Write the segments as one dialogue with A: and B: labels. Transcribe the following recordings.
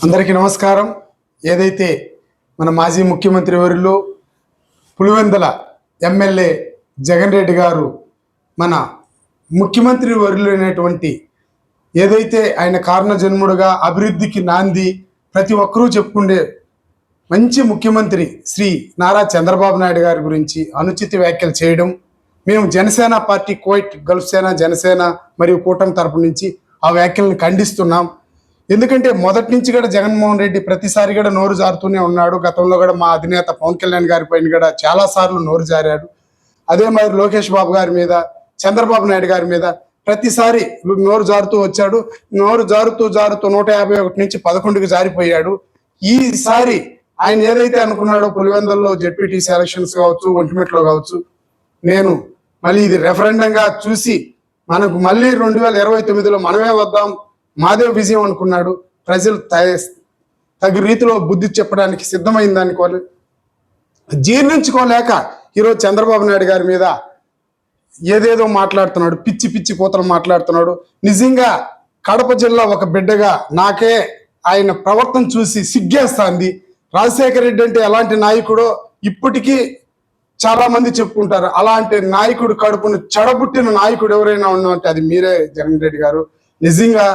A: అందరికీ నమస్కారం. ఏదైతే మన మాజీ ముఖ్యమంత్రి వర్యులు పులివెందుల ఎమ్మెల్యే జగన్ రెడ్డి గారు మన ముఖ్యమంత్రి వర్యులు అయినటువంటి ఏదైతే ఆయన కారణ జన్ముడుగా అభివృద్ధికి నాంది ప్రతి ఒక్కరూ చెప్పుకునే మంచి ముఖ్యమంత్రి శ్రీ నారా చంద్రబాబు నాయుడు గారి గురించి అనుచిత వ్యాఖ్యలు చేయడం, మేము జనసేన పార్టీ కోయిట్ గల్ఫ్ సేన జనసేన మరియు కూటమి తరపు నుంచి ఆ వ్యాఖ్యలను ఖండిస్తున్నాం. ఎందుకంటే మొదటి నుంచి కూడా జగన్మోహన్ రెడ్డి ప్రతిసారి కూడా నోరు జారుతూనే ఉన్నాడు. గతంలో కూడా మా అధినేత పవన్ కళ్యాణ్ గారి పైన కూడా చాలా సార్లు నోరు జారాడు. అదే మరి లోకేష్ బాబు గారి మీద, చంద్రబాబు నాయుడు గారి మీద ప్రతిసారి నోరు జారుతూ వచ్చాడు. నోరు జారుతూ 151 నుంచి 11కి జారిపోయాడు. ఈసారి ఆయన ఏదైతే అనుకున్నాడో పులివెందుల్లో జెడ్పీటీసీ ఎలక్షన్స్ కావచ్చు, ఒంటిమిట్లో కావచ్చు, నేను మళ్ళీ ఇది రెఫరెండంగా చూసి మనకు మళ్ళీ 2029లో మనమే వద్దాం, మాదే విజయం అనుకున్నాడు. ప్రజలు తగు రీతిలో బుద్ధి చెప్పడానికి సిద్ధమైన దానికి జీర్ణించుకోలేక ఈరోజు చంద్రబాబు నాయుడు గారి మీద ఏదేదో మాట్లాడుతున్నాడు, పిచ్చి పిచ్చి కూతలు మాట్లాడుతున్నాడు. నిజంగా కడప జిల్లా ఒక బిడ్డగా నాకే ఆయన ప్రవర్తన చూసి సిగ్గేస్తుంది. రాజశేఖర రెడ్డి అంటే ఎలాంటి నాయకుడో ఇప్పటికీ చాలా మంది చెప్పుకుంటారు. అలాంటి నాయకుడు కడుపును చెడబుట్టిన నాయకుడు ఎవరైనా ఉన్నామంటే అది మీరే జగన్ రెడ్డి గారు. నిజంగా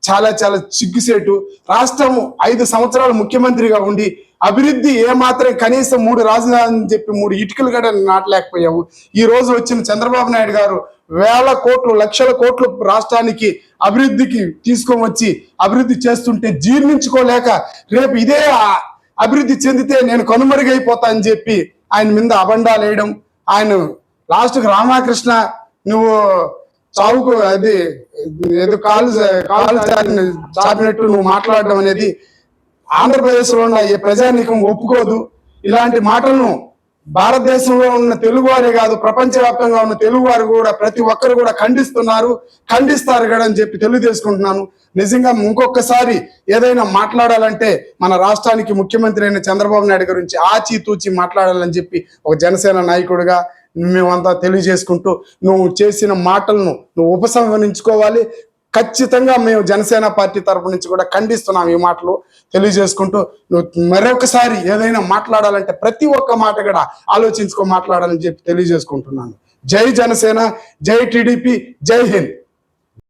A: చాలా చాలా సిగ్గుసేటు. రాష్ట్రం 5 సంవత్సరాలు ముఖ్యమంత్రిగా ఉండి అభివృద్ధి ఏమాత్రం కనీసం 3 రాజధాని చెప్పి 3 ఇటుకలు కూడా నాటలేకపోయావు. ఈ రోజు వచ్చిన చంద్రబాబు నాయుడు గారు వేల కోట్లు లక్షల కోట్లు రాష్ట్రానికి అభివృద్ధికి తీసుకొని వచ్చి అభివృద్ధి చేస్తుంటే జీర్ణించుకోలేక రేపు ఇదే అభివృద్ధి చెందితే నేను కనుమరుగైపోతా అని చెప్పి ఆయన మీద అబండాలు వేయడం, ఆయన లాస్ట్కి రామకృష్ణ నువ్వు చావుకు అది ఏదో కాలు చాపినట్టు నువ్వు మాట్లాడడం అనేది ఆంధ్రప్రదేశ్లో ఉన్న ఏ ప్రజానీకం ఒప్పుకోదు. ఇలాంటి మాటలను భారతదేశంలో ఉన్న తెలుగువారే కాదు, ప్రపంచవ్యాప్తంగా ఉన్న తెలుగువారు కూడా ప్రతి ఒక్కరు కూడా ఖండిస్తారు కదా అని చెప్పి తెలియజేసుకుంటున్నాను. నిజంగా ఇంకొకసారి ఏదైనా మాట్లాడాలంటే మన రాష్ట్రానికి ముఖ్యమంత్రి అయిన చంద్రబాబు నాయుడు గురించి ఆచితూచి మాట్లాడాలని చెప్పి ఒక జనసేన నాయకుడిగా మేమంతా తెలియజేసుకుంటూ నువ్వు చేసిన మాటలను నువ్వు ఉపసంహరించుకోవాలి. ఖచ్చితంగా మేము జనసేన పార్టీ తరపు నుంచి కూడా ఖండిస్తున్నాం. ఈ మాటలు తెలియజేసుకుంటూ నువ్వు మరొకసారి ఏదైనా మాట్లాడాలంటే ప్రతి ఒక్క మాట కూడా ఆలోచించుకో మాట్లాడాలని చెప్పి తెలియజేసుకుంటున్నాను. జై జనసేన, జై టీడీపీ, జై హింద్.